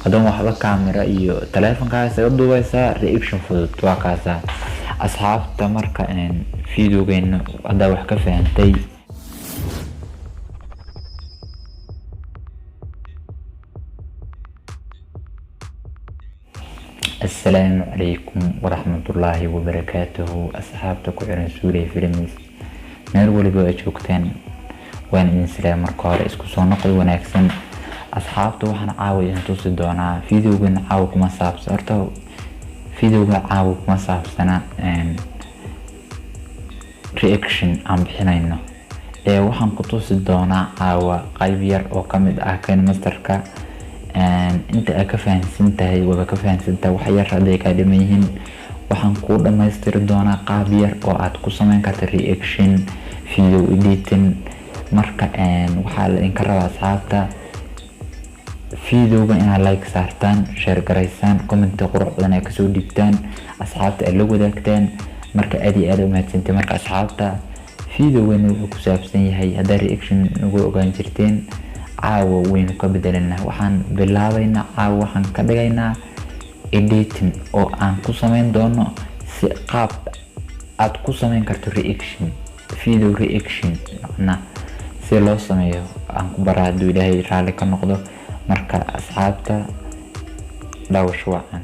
haddana waxba camera iyo taleefankaaga isaga duubaysaa reaction fudud waa kaasa asxaabta. marka videogeena haddaa wax ka fahantay السلام عليكم ورحمة الله وبركاته. أصحابتا كعران سوري فيلمز مeel waliba ay joogtaan waan idin salaam marka hore isku soo noqod wanaagsan. asxaabta waxaan caawiyaa tusi doonaa videogan caaw kuma saabsan horta videoga caaw kuma saabsana reaction aan bixinayno waxaan ku tusi doonaa caawa qayb yar oo kamid ah kan masterka inta ay ka fahansantahay waba ka fahansantahay wax yar haday ka dhiman yihiin waxaan ku dhamaystiri doonaa qaab yar oo aad ku sameyn karto reaction video editing. marka waxaa la idinka rabaa asxaabta videoga inaad like saartaan, share garaysaan, comment qurux badan ay kasoo dhigtaan, asxaabta ay la wadaagtaan. marka aad iyo aad u mahadsantiin. marka asxaabta videogan wuxuu ku saabsan yahay haddaa reaction ugu ogaan jirteen caawa waynu ka bedelanaa. waxaan bilaabaynaa caawa waxaan ka dhigaynaa editing oo aan ku sameyn doono si qaab aad ku sameyn karto reaction video reaction si loo sameeyo aan ku baraa hadduu ilaahay raali ka noqdo. marka asxaabta daawasho wacan.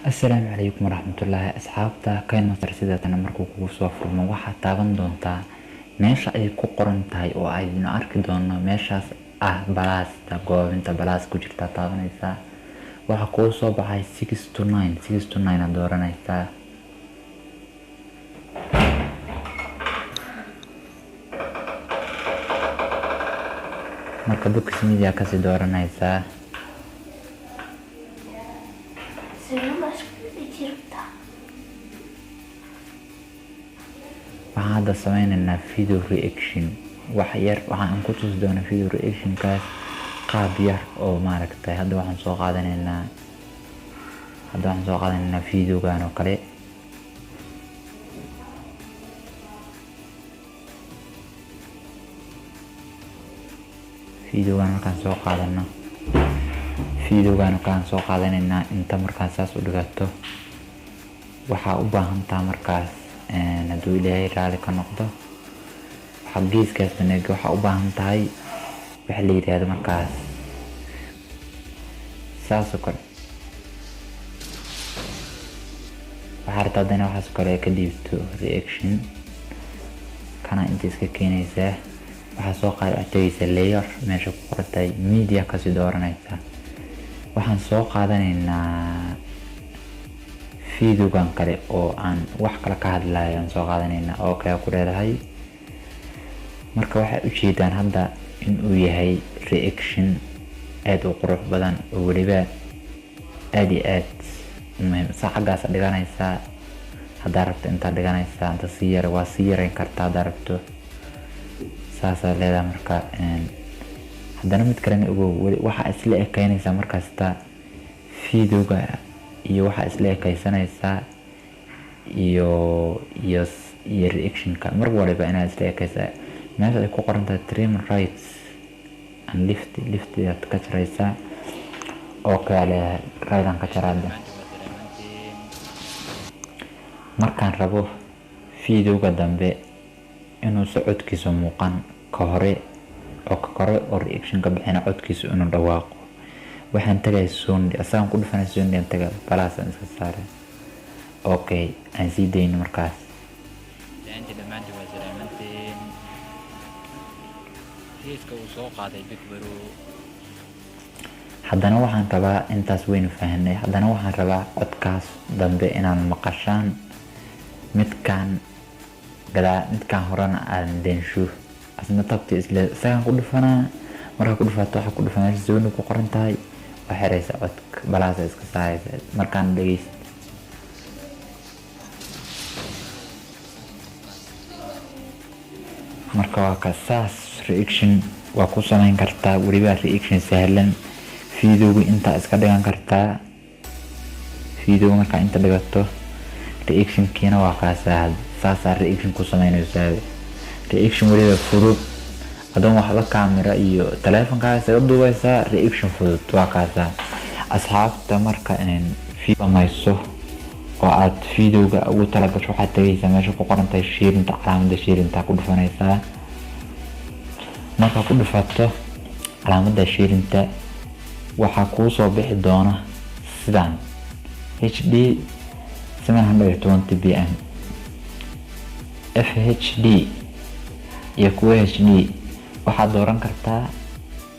السلام عليكم ورحمة الله. أصحابتا كاين مصدر سيداتنا مركو كوسو فرما waxaa taaban doontaa meesha ay ku qoran tahay oo aydin arki doono meeshaas balaasta goobinta balaas ku jirta taabanaysaa. waxaa kuu soo baxay 6 to 9 aad dooranaysaa. marka box media kasi dooranaysaa. waxaan hadda sameynaynaa video reaction wax yar waxaan ku tusi doonaa video reaction kaas qaab yar oo maaragtay hadda waxaan soo qaadanaynaa videogan oo kale. videogan markaan soo qaadanaynaa inta markaan saas u dhigato waxaa u baahantaa markaas hadduu ilaahay raali ka noqdo waxaa geeskaas baneega waxaa u baahan tahay waxa la yidhaahdo markaas saasoo kale waxaa rabtaa haddana waxaas kale ka dhiibto reaction kana inta iska keenaysaa. waxaa soo tagaysa layer meesha ku qortay media kasi dooranaysaa. waxaan soo qaadanaynaa videogan kale oo aan wax kale ka hadlayo aan soo qaadanaynaa oo kale ku leedahay. marka waxay ujeedaan hadda inuu yahay reaction aad u qurux badan oo weliba aad iyo aad muhiim. xaggaas dhiganaysaa haddaa rabto intaa dhiganaysaa inta si yar waa si yarayn kartaa haddaa rabto saasaa leedahay. marka haddana mid kalena ogow waxaa isla ekaynaysaa markasta videoga iyo waxaa isla ekaysanaysaa iyo reactionka mar waliba inaad isla ekaysaa. meesha ay ku qoran tahay trim rights and lift aad ka jaraysaa oo kale raydan ka jaraada. markaan rabo videoga dambe inuu socodkiisa muuqan ka hore oo reaction ka bixina codkiisa inuu dhawaaqo waxaan tagay sound asaan ku dhufanay sound aan taga balaasan iska saaray. okay aan sii dayno markaas. inta dhamaantii waa salaamanteen heeska uu soo qaaday Big Bro. haddana waxaan rabaa intaas waynu fahanay. haddana waxaan rabaa codkaas dambe inaan maqashaan midkaan horena aan densho asna tabti isla sagan ku dhufanaa. markaa ku dhufato waxaa ku dhufanaa zone ku qoran tahay waa xiraysa codka balaasa iska saaraysa markaan dhageysto. marka waa ka saas reaction waa ku sameyn kartaa weliba reaction sahlan. videoga intaa iska dhigan kartaa. videoga markaa inta dhigato reactionkiina waa kaa saasaa reaction ku sameynaysaa. Reaction weliba fudud adoon waxba camera iyo taleefankaaga isaga duubaysaa. Reaction fudud waa kaasa asxaabta. marka samayso oo aad videoga ugu talagasho waxaad tagaysaa meesha ku qoran tahay sharinta, calaamadda sharinta ku dhufanaysaa. marka ku dhufato calaamadda sharinta waxaa kuu soo bixi doona sidaan HD 720pm, FHD iyo kuwa HD. waxaad dooran kartaa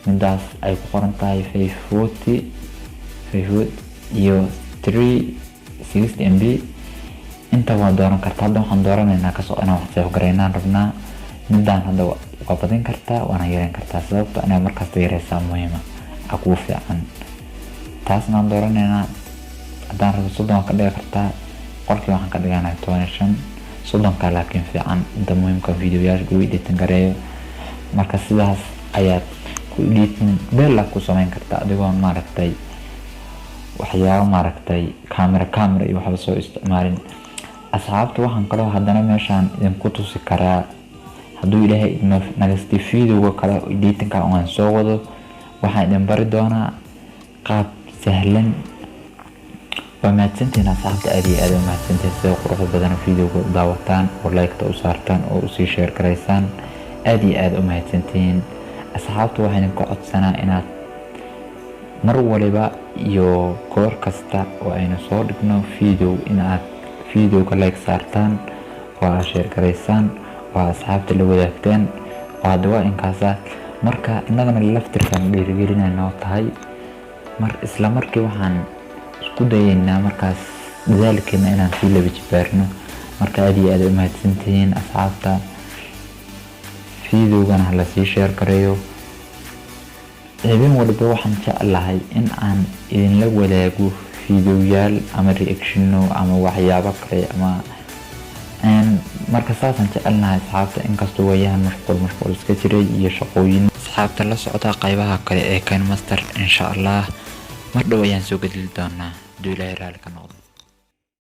midaas ay ku qoran tahay 540 iyo 360mb. inta waa dooran kartaa. hadda waxaan dooranaynaa kasoo inaan wax save gareynaan rabnaa. midaan hadda waa badin kartaa waana yareyn kartaa, sababto inaa markaas yareysaa muhiima kuu fiican. taasna aan dooranaynaa. haddaan rabo 30 waan ka dhigi kartaa, qolkii waxaan ka dhiganaa 15. 30 laakiin fiican inta muhiimka videoyaasha lagu editin gareeyo. marka sidaas ayaad ku editin beel ku samayn kartaa adigoo maaragtay waxyaabo maaragtay camera iyo waxba soo isticmaalin. asxaabta waxaan kaloo haddana meeshaan idinku tusi karaa hadduu ilaahay idmo nagasti videoga kale editinka aan soo wado. waxaan idin bari doonaa qaab sahlan. waa mahadsantihiin asxaabta, aad iyo aad u mahadsantihiin sida quruxda badan videoga u daawataan oo like-ta u saartaan oo usii share garaysaan. aad iyo aad u mahadsantihiin asxaabta. waxaan idinku codsanaa inaad mar waliba iyo goor kasta oo aynu soo dhigno video inaad videoga like saartaan oo aad share garaysaan oo asxaabta la wadaagtaan. oo hadda waa inkaasa marka innagana laftirkan dhiirigelinayna tahay. isla markii waxaan isku dayaynaa markaas dadaalkeena inaan sii laba jibaarno. marka aad iyo aad u mahadsantihiin asxaabta. videogana hala sii share gareeyo. habeen waliba waxaan jeclahay in aan idinla wadaago videoyaal ama reactiono ama waxyaabo kale ama marka saasaan jecelnahay asxaabta. inkastoo waayahan mashquul iska jiray iyo shaqooyin. asxaabta la socda qaybaha kale ee KineMaster insha Allah mar dhow ayaan soo gadli doonaa. Ilaahay raali ka noqdo.